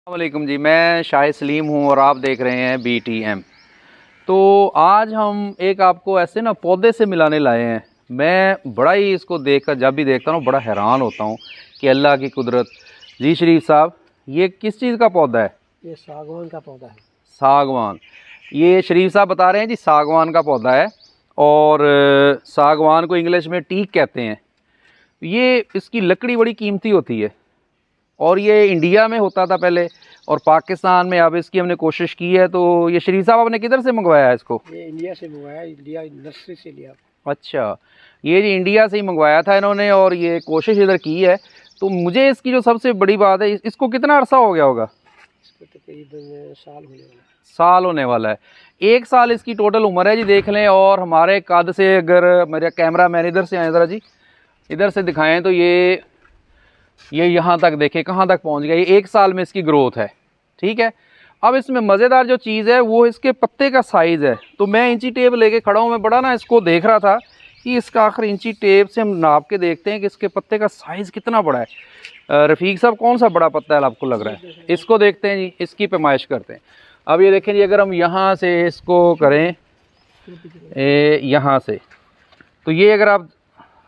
वालेकुम जी, मैं शाहिद सलीम हूँ और आप देख रहे हैं BTM। तो आज हम एक आपको ऐसे ना पौधे से मिलाने लाए हैं। मैं बड़ा ही इसको देखकर जब भी देखता हूँ बड़ा हैरान होता हूँ कि अल्लाह की कुदरत। जी शरीफ साहब, ये किस चीज़ का पौधा है? ये सागवान का पौधा है। सागवान। ये शरीफ साहब बता रहे हैं जी सागवान का पौधा है और सागवान को इंग्लिश में टीक कहते हैं। ये इसकी लकड़ी बड़ी कीमती होती है और ये इंडिया में होता था पहले और पाकिस्तान में अब इसकी हमने कोशिश की है। तो ये शरीफ साहब आपने किधर से मंगवाया है इसको? ये इंडिया से मंगवाया, इंडिया नर्सरी से लिया। अच्छा, ये जी इंडिया से ही मंगवाया था इन्होंने और ये कोशिश इधर की है। तो मुझे इसकी जो सबसे बड़ी बात है, इसको कितना अरसा हो गया होगा? इसको तकरीबन साल होने वाला है। साल होने वाला है। 1 साल इसकी टोटल उम्र है जी, देख लें। और हमारे कद से, अगर मेरा कैमरा मैन इधर से आए ज़रा जी, इधर से दिखाएं तो ये यहाँ तक देखें कहाँ तक पहुँच गया। ये 1 साल में इसकी ग्रोथ है, ठीक है। अब इसमें मज़ेदार जो चीज़ है वो इसके पत्ते का साइज़ है। तो मैं इंची टेप लेके खड़ा हूँ, मैं बड़ा ना इसको देख रहा था कि इसका आखिर इंची टेप से हम नाप के देखते हैं कि इसके पत्ते का साइज़ कितना बड़ा है। रफ़ीक साहब, कौन सा बड़ा पत्ता है आपको लग रहा है? इसको देखते हैं जी, इसकी पैमाइश करते हैं। अब ये देखें जी, अगर हम यहाँ से इसको करें यहाँ से, तो ये अगर आप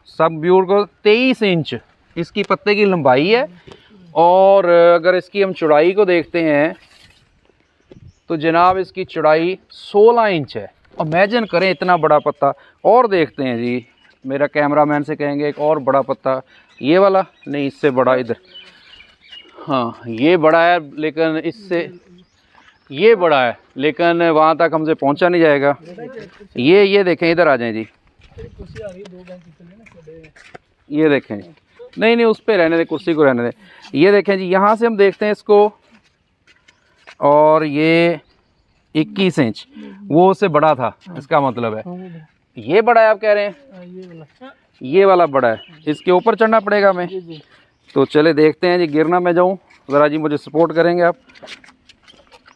सब व्यूअर को 23 इंच इसकी पत्ते की लंबाई है। और अगर इसकी हम चौड़ाई को देखते हैं तो जनाब इसकी चौड़ाई 16 इंच है। इमेजिन करें इतना बड़ा पत्ता। और देखते हैं जी, मेरा कैमरामैन से कहेंगे एक और बड़ा पत्ता, ये वाला नहीं, इससे बड़ा इधर। हाँ, ये बड़ा है लेकिन इससे ये बड़ा है लेकिन वहाँ तक हमसे पहुँचा नहीं जाएगा। ये देखें, इधर आ जाएं जी, ये देखें। नहीं उस पर रहने दें, कुर्सी को रहने दें। ये देखें जी, यहाँ से हम देखते हैं इसको और ये 21 इंच वो उससे बड़ा था, इसका मतलब है ये बड़ा है। आप कह रहे हैं ये वाला बड़ा है, इसके ऊपर चढ़ना पड़ेगा हमें। तो चले देखते हैं जी, गिरना मैं जाऊँ ज़रा जी, मुझे सपोर्ट करेंगे आप?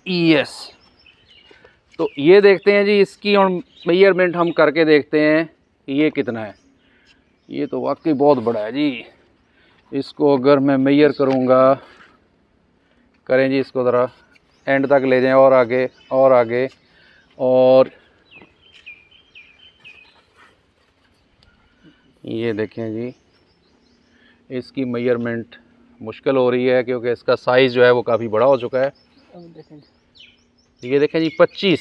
यस। तो ये देखते हैं जी, इसकी और मेजरमेंट हम करके देखते हैं ये कितना है। ये तो वाकई बहुत बड़ा है जी। इसको अगर मैं मेजर करूँगा, करें जी इसको ज़रा एंड तक ले जाएं और आगे और आगे। और ये देखें जी, इसकी मेजरमेंट मुश्किल हो रही है क्योंकि इसका साइज़ जो है वो काफ़ी बड़ा हो चुका है। ये देखें जी 25,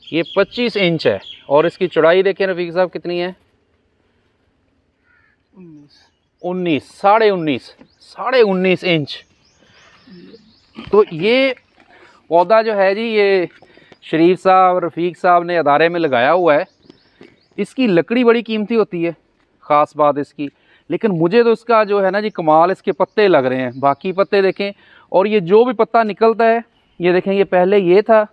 ये 25 इंच है। और इसकी चौड़ाई देखें रफ़ीक साहब कितनी है? 19, साढ़े 19 इंच। तो ये पौधा जो है जी, ये शरीफ साहब रफ़ीक साहब ने अदारे में लगाया हुआ है। इसकी लकड़ी बड़ी कीमती होती है, ख़ास बात इसकी। लेकिन मुझे तो इसका जो है ना जी कमाल, इसके पत्ते लग रहे हैं। बाकी पत्ते देखें, और ये जो भी पत्ता निकलता है, ये देखें, ये पहले ये था,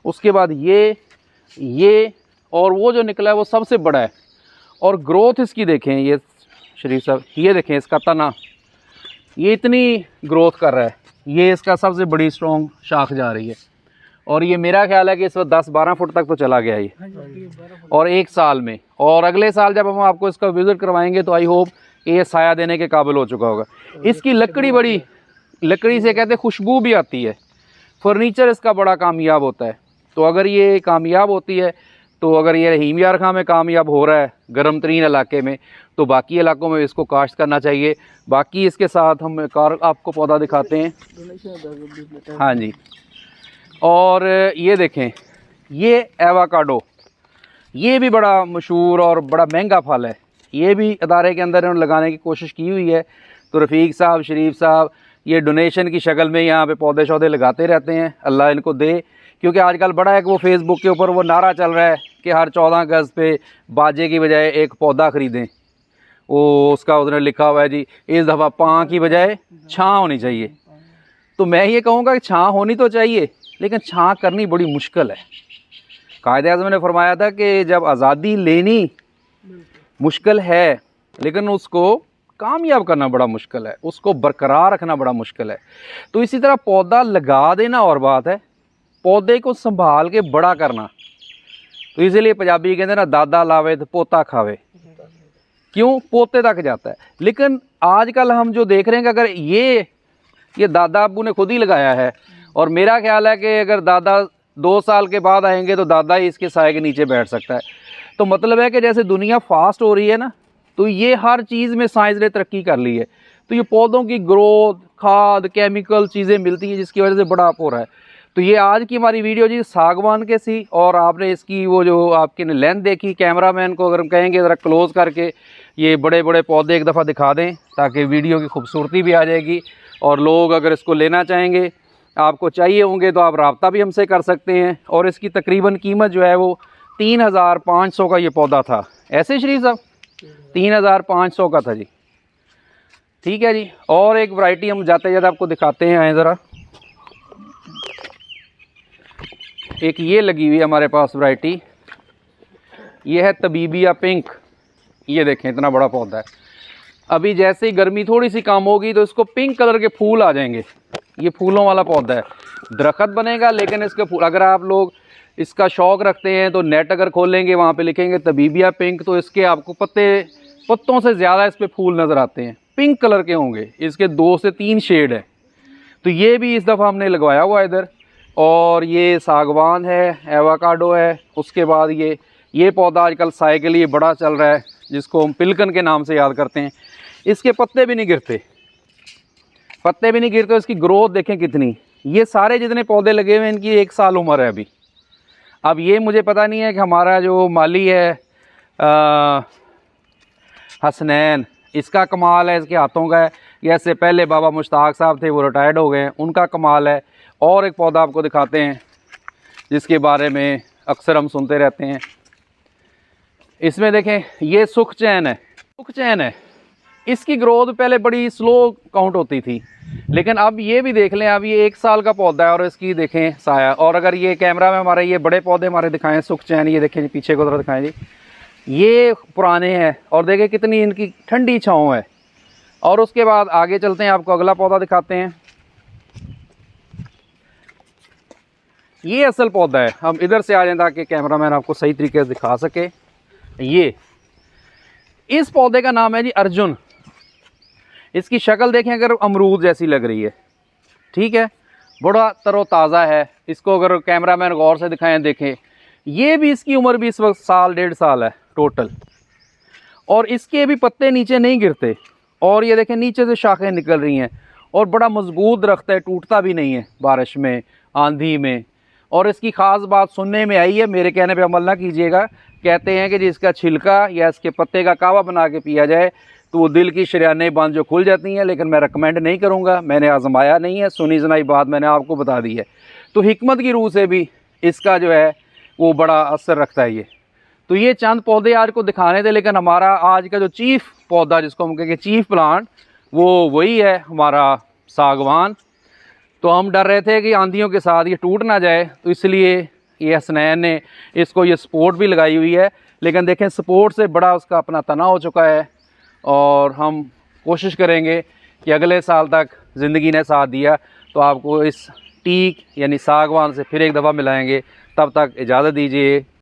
उसके बाद ये और वो जो निकला है वो सबसे बड़ा है। और ग्रोथ इसकी देखें, ये शरीफ साहब, ये देखें इसका तना, ये इतनी ग्रोथ कर रहा है। ये इसका सबसे बड़ी स्ट्रॉन्ग शाख जा रही है। और ये मेरा ख्याल है कि इस वक्त 10-12 फुट तक तो चला गया ये, और 1 साल में। और अगले साल जब हम आपको इसका विज़िट करवाएंगे तो आई होप ये साया देने के काबिल हो चुका होगा। इसकी लकड़ी बड़ी, लकड़ी से कहते खुशबू भी आती है। फर्नीचर इसका बड़ा कामयाब होता है। तो अगर ये कामयाब होती है, तो अगर ये रहीम यार खां में कामयाब हो रहा है गर्म तरीन इलाके में, तो बाकी इलाकों में इसको काश्त करना चाहिए। बाकी इसके साथ हम एक और आपको पौधा दिखाते हैं। हाँ जी, और ये देखें, ये एवोकाडो, ये भी बड़ा मशहूर और बड़ा महंगा फल है। ये भी अदारे के अंदर इन्होंने लगाने की कोशिश की हुई है। तो रफ़ीक साहब, शरीफ साहब, ये डोनेशन की शक्ल में यहाँ पे पौधे शौधे लगाते रहते हैं। अल्लाह इनको दे। क्योंकि आजकल बड़ा है कि वो फेसबुक के ऊपर वो नारा चल रहा है कि हर 14 गज़ पे बाजे की बजाय एक पौधा ख़रीदें। वो उसका उसने लिखा हुआ है जी, इस दफ़ा पाँ की बजाय छाँ होनी चाहिए। तो मैं ये कहूँगा कि छाँ होनी तो चाहिए, लेकिन छाँ करनी बड़ी मुश्किल है। कायदे-ए-आज़म ने फरमाया था कि जब आज़ादी लेनी मुश्किल है, लेकिन उसको कामयाब करना बड़ा मुश्किल है, उसको बरकरार रखना बड़ा मुश्किल है। तो इसी तरह पौधा लगा देना और बात है, पौधे को संभाल के बड़ा करना। तो इसीलिए पंजाबी कहते हैं ना, दादा लावे तो पोता खावे। क्यों? पोते तक जाता है। लेकिन आजकल हम जो देख रहे हैं कि अगर ये दादा अब्बू ने खुद ही लगाया है। और मेरा ख्याल है कि अगर दादा 2 साल के बाद आएंगे तो दादा ही इसके साए के नीचे बैठ सकता है। तो मतलब है कि जैसे दुनिया फास्ट हो रही है ना, तो ये हर चीज़ में साइंस ने तरक्की कर ली है। तो ये पौधों की ग्रोथ, खाद, केमिकल चीज़ें मिलती हैं जिसकी वजह से बड़ा अप हो रहा है। तो ये आज की हमारी वीडियो जी सागवान के सी, और आपने इसकी वो जो आपकी ने लेंथ देखी, कैमरामैन को अगर हम कहेंगे ज़रा क्लोज़ करके ये बड़े बड़े पौधे एक दफ़ा दिखा दें ताकि वीडियो की खूबसूरती भी आ जाएगी। और लोग अगर इसको लेना चाहेंगे, आपको चाहिए होंगे, तो आप रब्ता भी हमसे कर सकते हैं। और इसकी तकरीबन कीमत जो है वो 3500 का ये पौधा था। ऐसे शरीफ साहब 3500 का था जी। ठीक है जी। और एक वैरायटी हम जाते जाते आपको दिखाते हैं, आए ज़रा। एक ये लगी हुई है हमारे पास वैरायटी, ये है तबीबिया पिंक। ये देखें इतना बड़ा पौधा है। अभी जैसे ही गर्मी थोड़ी सी कम होगी तो इसको पिंक कलर के फूल आ जाएंगे। ये फूलों वाला पौधा है, दरख्त बनेगा लेकिन इसके फूल, अगर आप लोग इसका शौक़ रखते हैं तो नेट अगर खोलेंगे वहाँ पे लिखेंगे तबीबिया पिंक, तो इसके आपको पत्तों से ज़्यादा इस पर फूल नज़र आते हैं, पिंक कलर के होंगे। इसके 2 से 3 शेड है। तो ये भी इस दफ़ा हमने लगवाया हुआ है इधर। और ये सागवान है, एवोकाडो है। उसके बाद ये पौधा आजकल साए के लिए बड़ा चल रहा है, जिसको हम पिलकन के नाम से याद करते हैं। इसके पत्ते भी नहीं गिरते, इसकी ग्रोथ देखें कितनी। ये सारे जितने पौधे लगे हुए हैं इनकी 1 साल उम्र है अभी। अब ये मुझे पता नहीं है कि हमारा जो माली है हसनैन, इसका कमाल है, इसके हाथों का है, या इससे पहले बाबा मुश्ताक साहब थे, वो रिटायर्ड हो गए हैं, उनका कमाल है। और एक पौधा आपको दिखाते हैं जिसके बारे में अक्सर हम सुनते रहते हैं। इसमें देखें ये सुख चैन है। इसकी ग्रोथ पहले बड़ी स्लो काउंट होती थी, लेकिन अब ये भी देख लें, अब ये 1 साल का पौधा है और इसकी देखें साया। और अगर ये कैमरा में हमारे ये बड़े पौधे हमारे दिखाएं, सुख चैन, ये देखें पीछे को तरफ दिखाएं जी, ये पुराने हैं और देखें कितनी इनकी ठंडी छाँव है। और उसके बाद आगे चलते हैं, आपको अगला पौधा दिखाते हैं। ये असल पौधा है। हम इधर से आ जाएं ताकि कैमरामैन आपको सही तरीके से दिखा सके। ये इस पौधे का नाम है जी अर्जुन। इसकी शक्ल देखें, अगर अमरूद जैसी लग रही है। ठीक है, बड़ा तरोताज़ा है। इसको अगर कैमरामैन गौर से दिखाएं, देखें, ये भी इसकी उम्र भी इस वक्त 1.5 साल है टोटल। और इसके भी पत्ते नीचे नहीं गिरते। और ये देखें नीचे से शाखें निकल रही हैं। और बड़ा मजबूत दरख्त है, टूटता भी नहीं है बारिश में, आंधी में। और इसकी ख़ास बात सुनने में आई है, मेरे कहने पे अमल ना कीजिएगा, कहते हैं कि जिसका छिलका या इसके पत्ते का कावा बना के पिया जाए तो वो दिल की शरियानें बंद जो खुल जाती हैं। लेकिन मैं रिकमेंड नहीं करूँगा, मैंने आजमाया नहीं है, सुनी सुनाई बात मैंने आपको बता दी है। तो हिकमत की रूह से भी इसका जो है वो बड़ा असर रखता है। तो ये चंद पौधे आज को दिखाने थे, लेकिन हमारा आज का जो चीफ पौधा, जिसको हम कहेंगे चीफ प्लांट, वो वही है हमारा सागवान। तो हम डर रहे थे कि आंधियों के साथ ये टूट ना जाए, तो इसलिए ये हसनैन ने इसको ये सपोर्ट भी लगाई हुई है। लेकिन देखें सपोर्ट से बड़ा उसका अपना तना हो चुका है। और हम कोशिश करेंगे कि अगले साल तक ज़िंदगी ने साथ दिया तो आपको इस टीक यानी सागवान से फिर एक दफ़ा मिलाएंगे। तब तक इजाज़त दीजिए।